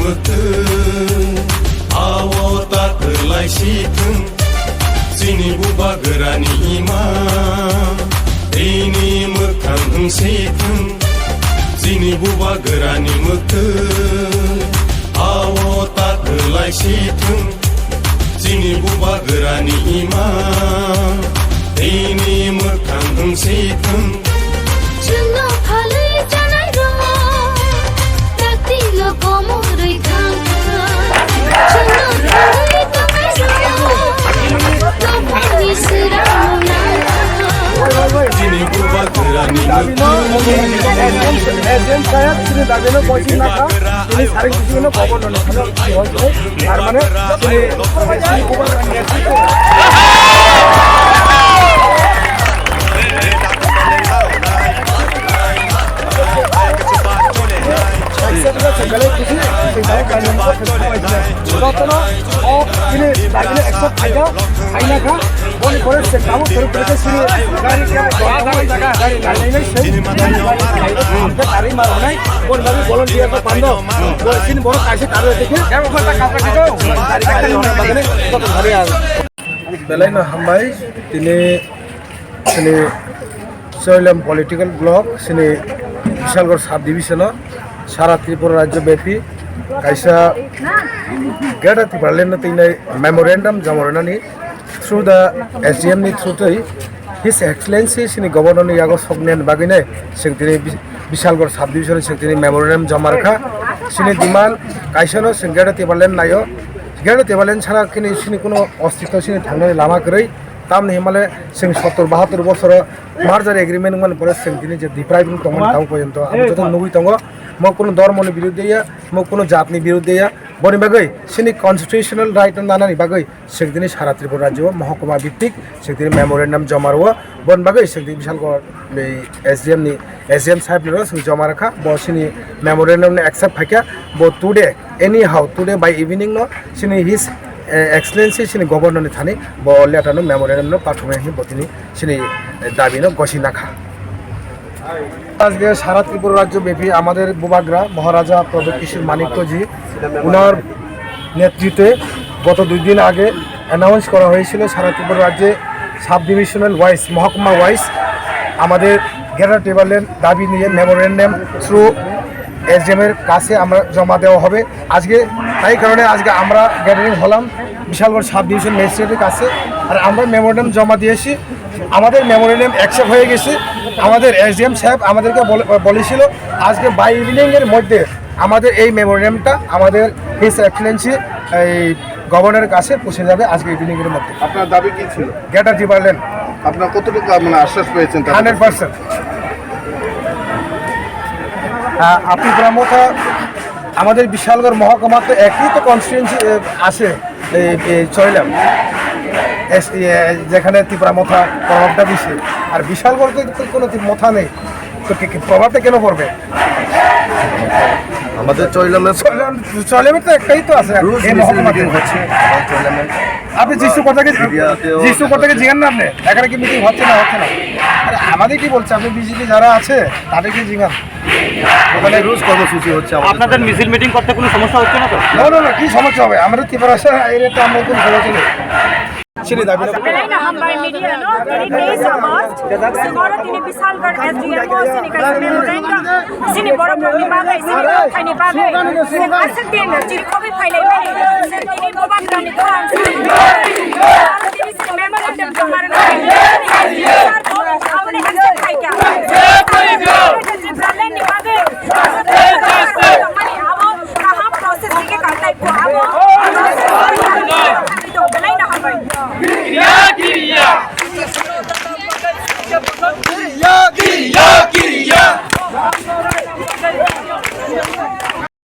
मोथो आवता खोलाय सिथों जोंनि बुबा गोरानि इमा दैनि मोखां होंसेथों जोंनि बुबा गोरानि मोथो आवता खोलाय सिथों जोंनि बुबा गोरानि इमा दैनि मोखां होंसेथों जोंनाव फालै जानाय दं रातिल' गमरै खांखा जोंनाव फालै जानाय दं गावनि सोराङाव नांखा जोंनि बुबा गोरानि मोथो एजेम साहेब তিনি দাবিনো পয়সা নাকা তিনি সারি কিছু না খবর নন আর মানে তিনি খবর নিয়েছে segala kusi tinggal kalian Rotno oh ini lagi accept aja aina ka boleh boleh kamu terus sini dari ini sini hari malam naik boleh lagi boleh dia ke pando boleh sini boleh kasih taruh dikit kamu kata kapan itu dari orang bagane kok harian belain hambai ini Soilam political block sini Bishalgarh sub division সারা ত্রিপুরা রাজ্যব্যাপী কাইসা গেটাতে পারলেন না তিনি memorandum জমারনানি through the SDM নি থ্রুতেই হিস Excellency সিনি গভর্নরনি ইয়াগো সগনেন বাগিনে সিং তিনি Bishalgarh sub ডিভিশনে সিং তিনি memorandum জমা রাখা সিনি দিমান কাইসানো সিং গেটাতে পারলেন নাইও গেটাতে পারলেন ছাড়া কিনি সিনি কোনো অস্তিত্ব সিনি থাংনানি লামা করেই তামনি হিমালে সিং 70-72 বছর মার্জার এগ্রিমেন্ট মানে পরে সিং তিনি যে ডিপ্রাইভিং তখন তাও পর্যন্ত আমি যত নবী তঙ্গ म कुनो धर्मनि विरुद्ध या म कुनो जातनि विरुद्ध या बनि बागै सिनि कन्स्टिट्युशनल राइट नानानि बागै सेगदिनि सारा त्रिपुरा राज्य महकुमा भित्तिक सेगदिनि मेमोरेन्डाम जमारवा बन बागै सेगदिनि बिशालगढ़ एसडिएम साहेब ने जमा रखा ब सिनि मेमोरेन्डाम ने एक्सेप्ट फाइका ब today anyhow today by evening नो सिनि हिज एक्सलेन्सि सिनि गभर्नर नि थानि ब लेटार नो मेमोरेन्डाम नो पाठुमे हि बतिनि सिनि दाबि नो गसि नाखा আজকে সারা ত্রিপুরা রাজ্যব্যাপী আমাদের বুবাগ্রা মহারাজা প্রগতিশীল মানিক্যজি উনার নেতৃত্বে গত 2 দিন আগে অ্যানাউন্স করা হয়েছিল সারা ত্রিপুরা রাজ্যে সাব ডিভিশনাল ওয়াইজ মহকুমা ওয়াইজ আমাদের গ্যাদার টেবলের দাবি নিয়ে মেমোরেন্ডাম থ্রু এসডিএমের কাছে আমরা জমা দেওয়া হবে আজকে তাই কারণে আজকে আমরা গ্যাদারিং হলাম বিশালগড় সাব ডিভিশন ম্যাজিস্ট্রেটের কাছে আর আমরা মেমোরেন্ডাম জমা দিয়েছি আমাদের মেমোরেন্ডাম অ্যাকসেপ্ট হয়ে গেছে আমাদের এসডিএম সাহেব আমাদেরকে বলেছিল আজকে বাই ইভিনিং এর মধ্যে আমাদের এই মেমোরেন্ডামটা আমাদের হিজ এক্সেলেন্সি এই গভর্নরের কাছে পৌঁছে যাবে আজকে ইভিনিং এর মধ্যে আপনার দাবি কি ছিল গ্রেটার টিবারল্যান্ড আপনার কতটুকু মানে আশ্বাস পেয়েছেন 100% আপনি ব্রাহ্মণা আমাদের বিশালগড় মহকুমা তো একই তো কনস্টিটিউয়েন্সি আছে এই চয়লাম যেখানে ত্রিপুরা মথা প্রভাবটা বেশি আর বিশালগড়তে কোনো মথা নেই তো প্রভাবটা কেন পড়বে আমাদের চয়লামের তো একটাই তো আছে আপনি যিশু কথাকে জিজ্ঞান না আপনি এখানে কি মিটিং হচ্ছে না আরে আমাদের কি বলছে আপনি বিজেপি যারা আছে তাদেরকে জিজ্ঞান ওখানে রোজ কর্মসূচি হচ্ছে আপনাদের মিছিল মিটিং করতে কোনো সমস্যা হচ্ছে না তো না কি সমস্যা হবে আমাদের ত্রিপুরা এরিয়াতে আমরা কোনো সমস্যা নেই Sini dabi na hambar media no tini days August siguro tini Bishalgarh SDM mo sini ka memorandum sini borok ni bagay sini kani bagay asak din chiri kobi phailai mai